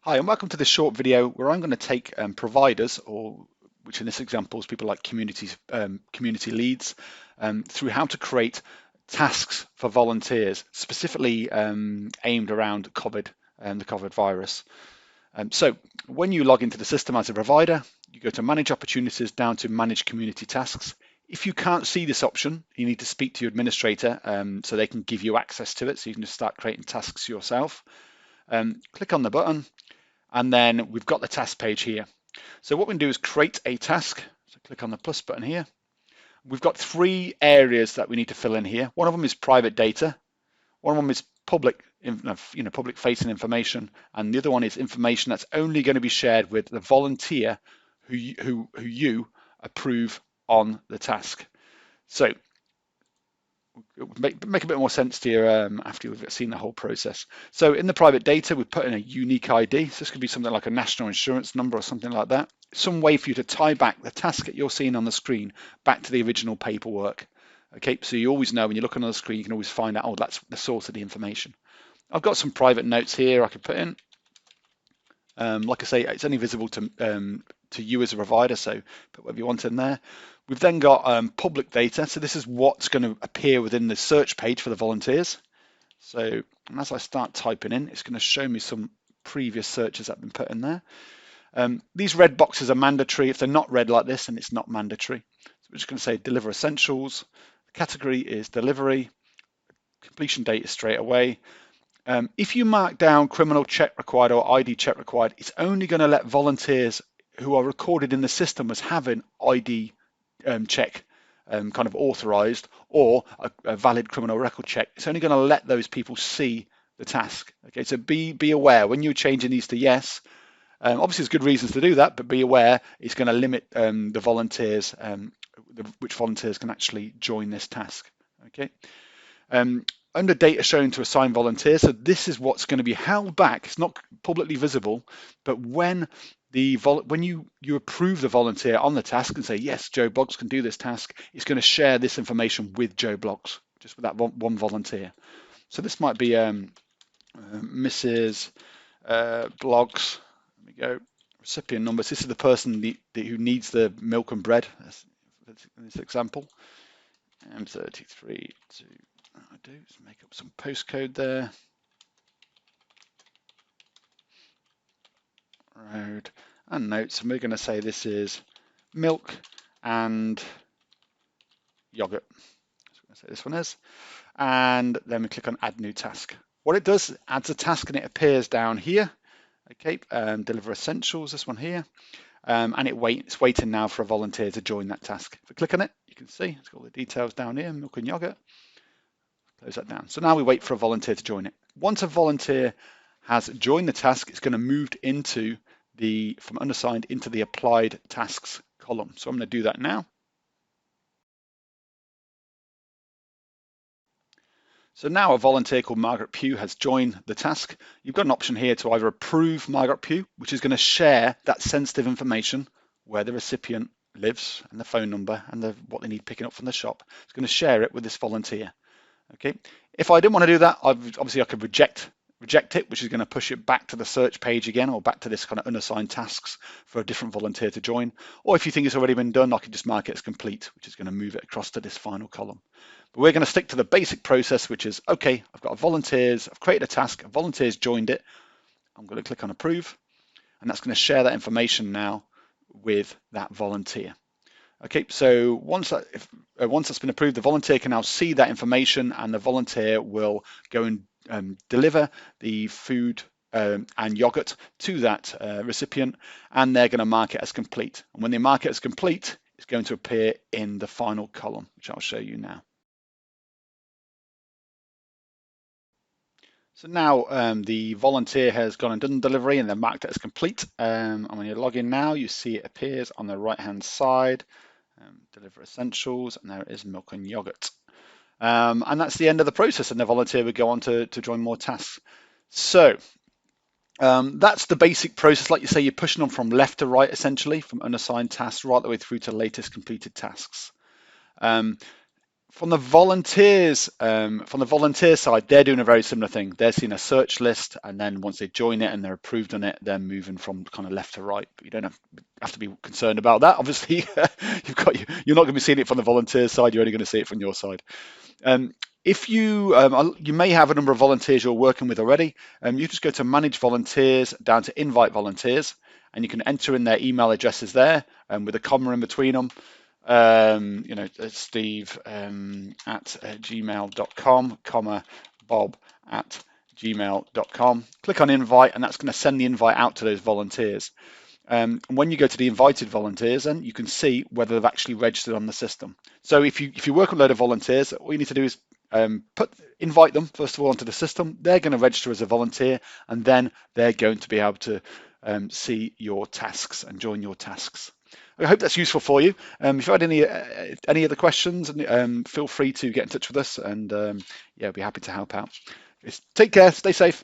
Hi, and welcome to this short video where I'm going to take providers, or which in this example is people like community leads, through how to create tasks for volunteers, specifically aimed around COVID and the COVID virus. So when you log into the system as a provider, you go to Manage Opportunities down to Manage Community Tasks. If you can't see this option, you need to speak to your administrator so they can give you access to it, so you can just start creating tasks yourself. Click on the button, and then we've got the task page here. So what we can do is create a task. So click on the plus button here. We've got three areas that we need to fill in here. One of them is private data. One of them is public facing information, and the other one is information that's only going to be shared with the volunteer who you approve on the task. So it would make a bit more sense to you after you've seen the whole process. So in the private data, we put in a unique ID. So this could be something like a national insurance number or something like that. Some way for you to tie back the task that you're seeing on the screen back to the original paperwork. Okay, so you always know when you're looking on the screen, you can always find out, oh, that's the source of the information. I've got some private notes here I could put in. Like I say, it's only visible to you as a provider, so put whatever you want in there. We've then got public data. So this is what's going to appear within the search page for the volunteers. So as I start typing in, it's going to show me some previous searches that have been put in there. These red boxes are mandatory. If they're not red like this, then it's not mandatory. So we're just going to say deliver essentials. The category is delivery. Completion date is straight away. If you mark down criminal check required or ID check required, it's only going to let volunteers who are recorded in the system as having ID check kind of authorized, or a valid criminal record check. It's only going to let those people see the task. Okay, so be aware when you're changing these to yes. Obviously, there's good reasons to do that, but be aware it's going to limit the volunteers, which volunteers can actually join this task. Okay. Under data shown to assign volunteers, so this is what's going to be held back. It's not publicly visible, but when you approve the volunteer on the task and say, yes, Joe Bloggs can do this task, it's going to share this information with Joe Bloggs, just with that one volunteer. So this might be Mrs. Bloggs. There we go. Recipient numbers. This is the person who needs the milk and bread, in this example. M33 to I do is make up some postcode there. Road and notes, and we're going to say this is milk and yogurt. So we're going to say this one is, and then we click on add new task. What it does, adds a task, and it appears down here. Okay, deliver essentials, this one here, and it's waiting now for a volunteer to join that task. If we click on it, you can see it's got all the details down here, milk and yogurt. Close that down. So now we wait for a volunteer to join it. Once a volunteer has joined the task, it's going to move into from unassigned into the applied tasks column. So I'm going to do that now. So now a volunteer called Margaret Pugh has joined the task. You've got an option here to either approve Margaret Pugh, which is going to share that sensitive information where the recipient lives and the phone number and what they need picking up from the shop. It's going to share it with this volunteer. Okay, if I didn't want to do that, obviously I could reject it, which is going to push it back to the search page again, or back to this kind of unassigned tasks for a different volunteer to join. Or if you think it's already been done, I can just mark it as complete, which is going to move it across to this final column. But we're going to stick to the basic process, which is, okay, I've got I've created a task, a volunteer's joined it. I'm going to click on approve, and that's going to share that information now with that volunteer. Okay, so once that's been approved, the volunteer can now see that information, and the volunteer will go and deliver the food and yogurt to that recipient, and they're going to mark it as complete. And when they mark it as complete, it's going to appear in the final column, which I'll show you now. So now the volunteer has gone and done delivery, and they've marked it as complete. And when you log in now, you see it appears on the right-hand side. Deliver essentials, and there it is, milk and yogurt. And that's the end of the process, and the volunteer would go on to join more tasks. So that's the basic process. Like you say, you're pushing them from left to right, essentially, from unassigned tasks right the way through to latest completed tasks. From the volunteers, from the volunteer side, they're doing a very similar thing. They're seeing a search list, and then once they join it and they're approved on it, they're moving from kind of left to right. But you don't have to be concerned about that. Obviously, you're not going to be seeing it from the volunteer side. You're only going to see it from your side. If you may have a number of volunteers you're working with already, you just go to Manage Volunteers down to Invite Volunteers, and you can enter in their email addresses there, with a comma in between them. Steve at gmail.com, comma Bob at gmail.com. Click on invite, and that's going to send the invite out to those volunteers. And when you go to the invited volunteers, then you can see whether they've actually registered on the system. So if you work with a load of volunteers, all you need to do is invite them first of all onto the system. They're going to register as a volunteer, and then they're going to be able to see your tasks and join your tasks. I hope that's useful for you. If you had any other questions, feel free to get in touch with us, and yeah, I'll be happy to help out. Take care, stay safe.